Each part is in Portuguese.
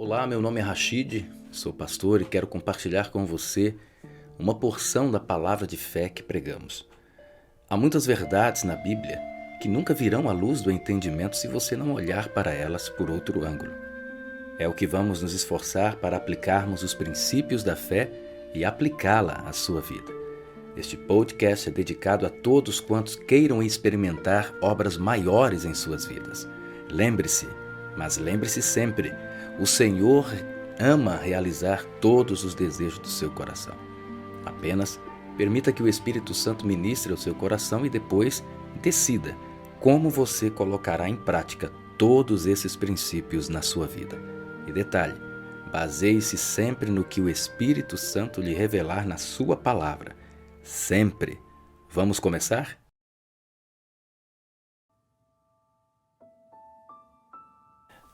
Olá, meu nome é Rashid, sou pastor e quero compartilhar com você uma porção da palavra de fé que pregamos. Há muitas verdades na Bíblia que nunca virão à luz do entendimento se você não olhar para elas por outro ângulo. É o que vamos nos esforçar para aplicarmos os princípios da fé e aplicá-la à sua vida. Este podcast é dedicado a todos quantos queiram experimentar obras maiores em suas vidas. Lembre-se, mas lembre-se sempre, o Senhor ama realizar todos os desejos do seu coração. Apenas permita que o Espírito Santo ministre ao seu coração e depois decida como você colocará em prática todos esses princípios na sua vida. E detalhe, baseie-se sempre no que o Espírito Santo lhe revelar na sua palavra. Sempre. Vamos começar?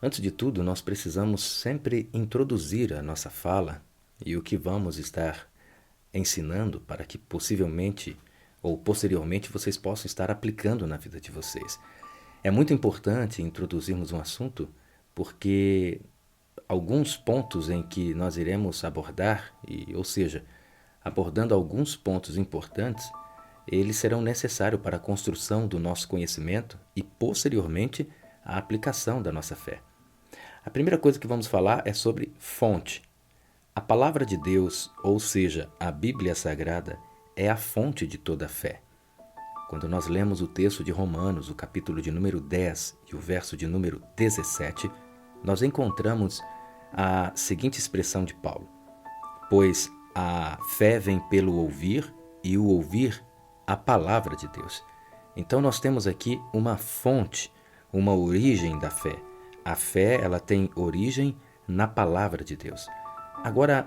Antes de tudo, nós precisamos sempre introduzir a nossa fala e o que vamos estar ensinando para que possivelmente ou posteriormente vocês possam estar aplicando na vida de vocês. É muito importante introduzirmos um assunto porque alguns pontos em que nós iremos abordar, ou seja, abordando alguns pontos importantes, eles serão necessários para a construção do nosso conhecimento e posteriormente a aplicação da nossa fé. A primeira coisa que vamos falar é sobre fonte. A palavra de Deus, ou seja, a Bíblia Sagrada, é a fonte de toda a fé. Quando nós lemos o texto de Romanos, o capítulo de número 10 e o verso de número 17, nós encontramos a seguinte expressão de Paulo: pois a fé vem pelo ouvir e o ouvir a palavra de Deus. Então nós temos aqui uma fonte, uma origem da fé. A fé, ela tem origem na palavra de Deus. Agora,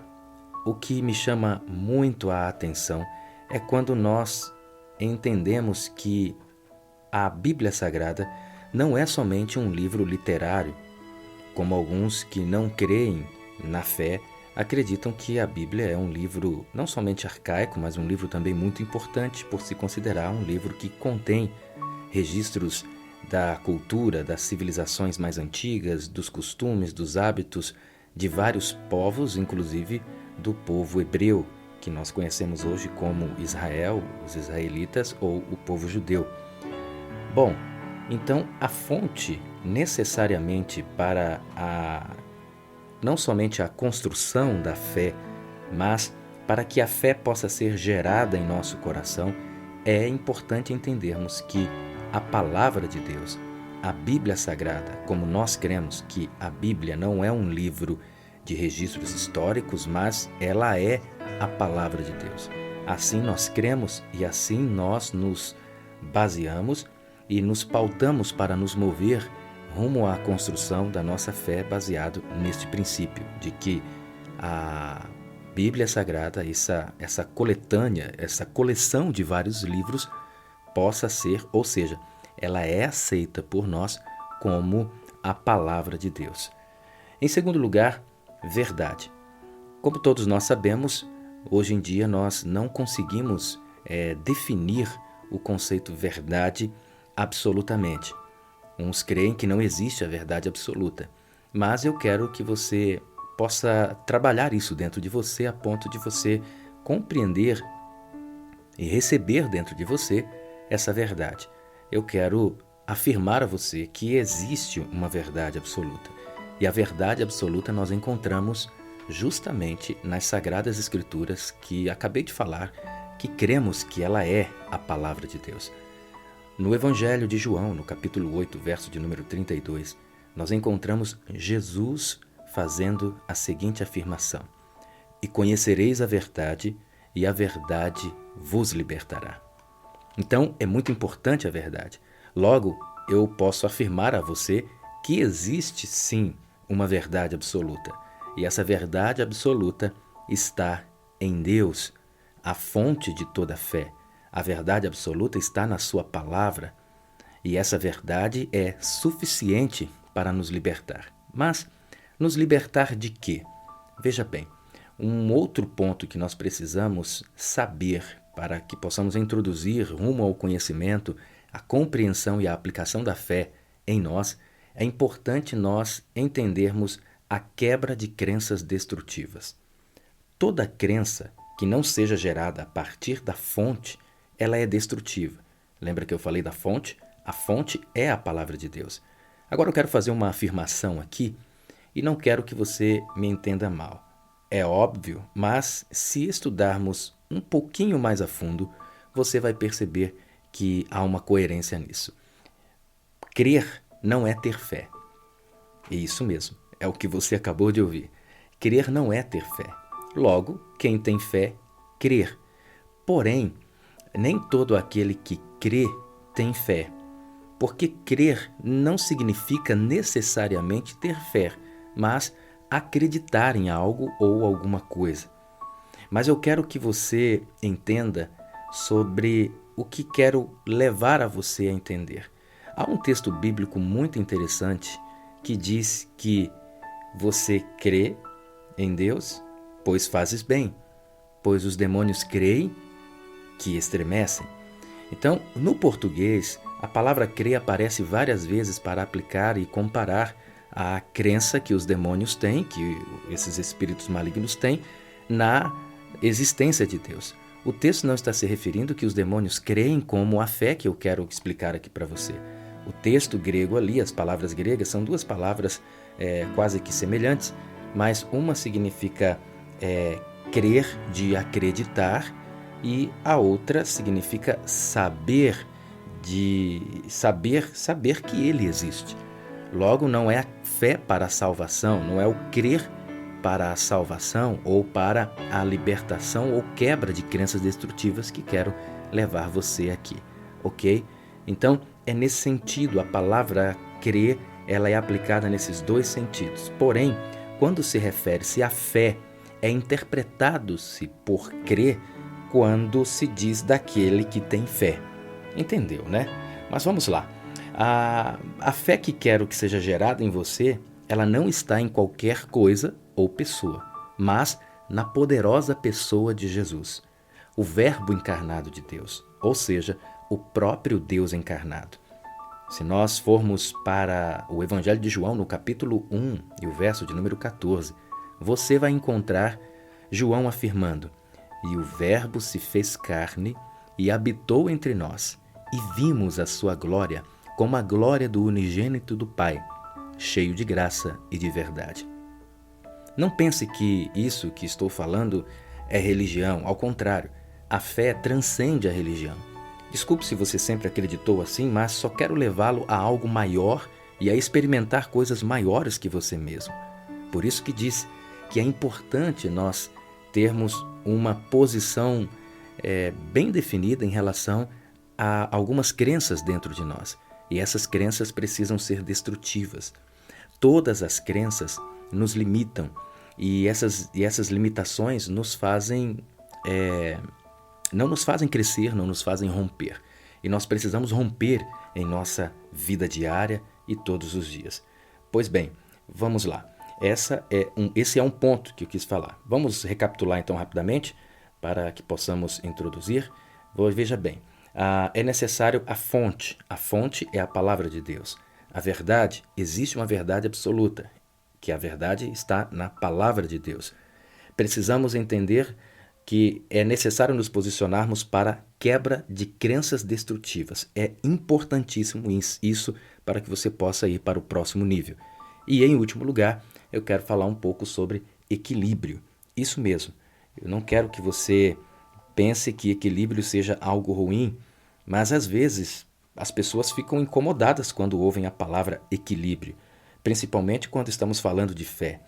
o que me chama muito a atenção é quando nós entendemos que a Bíblia Sagrada não é somente um livro literário, como alguns que não creem na fé acreditam que a Bíblia é um livro não somente arcaico, mas um livro também muito importante por se considerar um livro que contém registros da cultura, das civilizações mais antigas, dos costumes, dos hábitos de vários povos, inclusive do povo hebreu, que nós conhecemos hoje como Israel, os israelitas ou o povo judeu. Bom, então a fonte necessariamente para não somente a construção da fé, mas para que a fé possa ser gerada em nosso coração, é importante entendermos que a palavra de Deus, a Bíblia Sagrada, como nós cremos que a Bíblia não é um livro de registros históricos, mas ela é a palavra de Deus. Assim nós cremos e assim nós nos baseamos e nos pautamos para nos mover rumo à construção da nossa fé baseado neste princípio de que a Bíblia Sagrada, essa coletânea, essa coleção de vários livros possa ser, ou seja, ela é aceita por nós como a palavra de Deus. Em segundo lugar, verdade. Como todos nós sabemos, hoje em dia nós não conseguimos definir o conceito verdade absolutamente. Uns creem que não existe a verdade absoluta, mas eu quero que você possa trabalhar isso dentro de você a ponto de você compreender e receber dentro de você essa verdade. Eu quero afirmar a você que existe uma verdade absoluta. E a verdade absoluta nós encontramos justamente nas Sagradas Escrituras que acabei de falar, que cremos que ela é a palavra de Deus. No Evangelho de João, no capítulo 8, verso de número 32, nós encontramos Jesus fazendo a seguinte afirmação: e conhecereis a verdade, e a verdade vos libertará. Então, é muito importante a verdade. Logo, eu posso afirmar a você que existe sim uma verdade absoluta. E essa verdade absoluta está em Deus, a fonte de toda fé. A verdade absoluta está na sua palavra. E essa verdade é suficiente para nos libertar. Mas, nos libertar de quê? Veja bem, um outro ponto que nós precisamos saber para que possamos introduzir rumo ao conhecimento, a compreensão e a aplicação da fé em nós, é importante nós entendermos a quebra de crenças destrutivas. Toda crença que não seja gerada a partir da fonte, ela é destrutiva. Lembra que eu falei da fonte? A fonte é a palavra de Deus. Agora eu quero fazer uma afirmação aqui e não quero que você me entenda mal. É óbvio, mas se estudarmos um pouquinho mais a fundo, você vai perceber que há uma coerência nisso. Crer não é ter fé. E isso mesmo, é o que você acabou de ouvir. Crer não é ter fé. Logo, quem tem fé, crer. Porém, nem todo aquele que crê tem fé, porque crer não significa necessariamente ter fé, mas acreditar em algo ou alguma coisa. Mas eu quero que você entenda sobre o que quero levar a você a entender. Há um texto bíblico muito interessante que diz que você crê em Deus, pois fazes bem, pois os demônios creem que estremecem. Então, no português, a palavra crer aparece várias vezes para aplicar e comparar a crença que os demônios têm, que esses espíritos malignos têm, na existência de Deus. O texto não está se referindo que os demônios creem como a fé que eu quero explicar aqui para você. O texto grego ali, as palavras gregas, são duas palavras quase que semelhantes, mas uma significa crer, de acreditar, e a outra significa saber, de saber que ele existe. Logo, não é a fé para a salvação, não é o crer para a salvação ou para a libertação ou quebra de crenças destrutivas que quero levar você aqui, ok? Então, é nesse sentido, a palavra crer, ela é aplicada nesses dois sentidos. Porém, quando se refere-se à fé, é interpretado-se por crer quando se diz daquele que tem fé. Entendeu, né? Mas vamos lá. A fé que quero que seja gerada em você, ela não está em qualquer coisa ou pessoa, mas na poderosa pessoa de Jesus, o Verbo encarnado de Deus, ou seja, o próprio Deus encarnado. Se nós formos para o Evangelho de João, no capítulo 1 e o verso de número 14, você vai encontrar João afirmando: "E o Verbo se fez carne e habitou entre nós, e vimos a sua glória, como a glória do unigênito do Pai, cheio de graça e de verdade." Não pense que isso que estou falando é religião, ao contrário, a fé transcende a religião. Desculpe se você sempre acreditou assim, mas só quero levá-lo a algo maior e a experimentar coisas maiores que você mesmo. Por isso que diz que é importante nós termos uma posição bem definida em relação a algumas crenças dentro de nós. E essas crenças precisam ser destrutivas. Todas as crenças nos limitam e essas limitações nos fazem, não nos fazem crescer, não nos fazem romper. E nós precisamos romper em nossa vida diária e todos os dias. Pois bem, vamos lá. Esse é um ponto que eu quis falar. Vamos recapitular então rapidamente para que possamos introduzir. Veja bem, é necessário a fonte. A fonte é a palavra de Deus. A verdade, existe uma verdade absoluta, que a verdade está na palavra de Deus. Precisamos entender que é necessário nos posicionarmos para quebra de crenças destrutivas. É importantíssimo isso para que você possa ir para o próximo nível. E, em último lugar, eu quero falar um pouco sobre equilíbrio. Isso mesmo. Eu não quero que você pense que equilíbrio seja algo ruim, mas às vezes as pessoas ficam incomodadas quando ouvem a palavra equilíbrio, principalmente quando estamos falando de fé.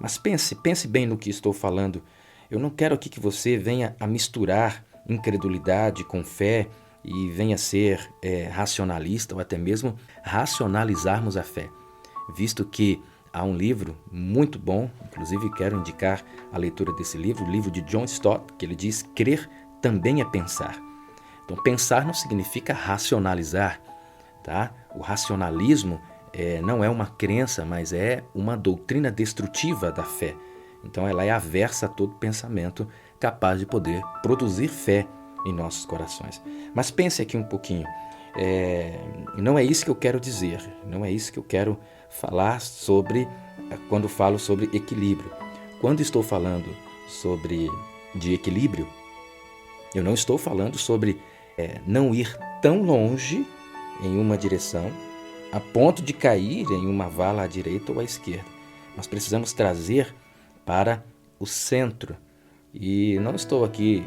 Mas pense bem no que estou falando. Eu não quero aqui que você venha a misturar incredulidade com fé e venha ser racionalista ou até mesmo racionalizarmos a fé, visto que há um livro muito bom, inclusive quero indicar a leitura desse livro, o livro de John Stott, que ele diz: crer também é pensar. Então, pensar não significa racionalizar, tá? O racionalismo não é uma crença, mas é uma doutrina destrutiva da fé. Então, ela é aversa a todo pensamento capaz de poder produzir fé em nossos corações. Mas pense aqui um pouquinho. Não é isso que eu quero dizer, não é isso que eu quero falar sobre quando falo sobre equilíbrio. Quando estou falando de equilíbrio, eu não estou falando sobre não ir tão longe em uma direção a ponto de cair em uma vala à direita ou à esquerda. Nós precisamos trazer para o centro. E não estou aqui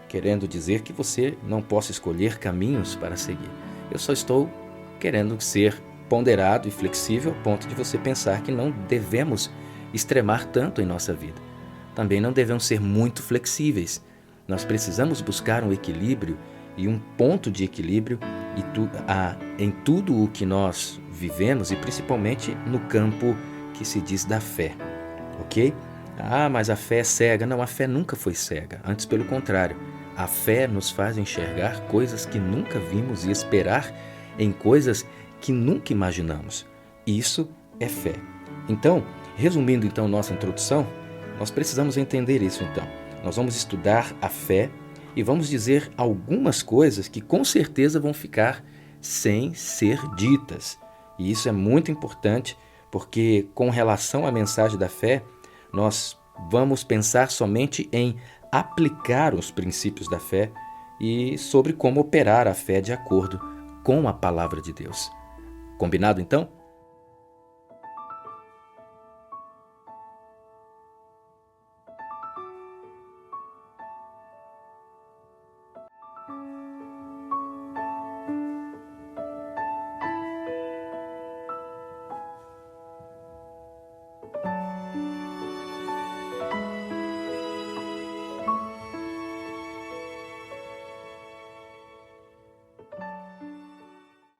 querendo dizer que você não possa escolher caminhos para seguir. Eu só estou querendo ser ponderado e flexível a ponto de você pensar que não devemos extremar tanto em nossa vida. Também não devemos ser muito flexíveis. Nós precisamos buscar um equilíbrio e um ponto de equilíbrio em tudo o que nós vivemos e principalmente no campo que se diz da fé, ok? Mas a fé é cega. Não, a fé nunca foi cega. Antes, pelo contrário, a fé nos faz enxergar coisas que nunca vimos e esperar em coisas que nunca imaginamos. Isso é fé. Então, resumindo nossa introdução, nós precisamos entender isso então. Nós vamos estudar a fé e vamos dizer algumas coisas que com certeza vão ficar sem ser ditas. E isso é muito importante porque com relação à mensagem da fé, nós vamos pensar somente em aplicar os princípios da fé e sobre como operar a fé de acordo com a palavra de Deus. Combinado então?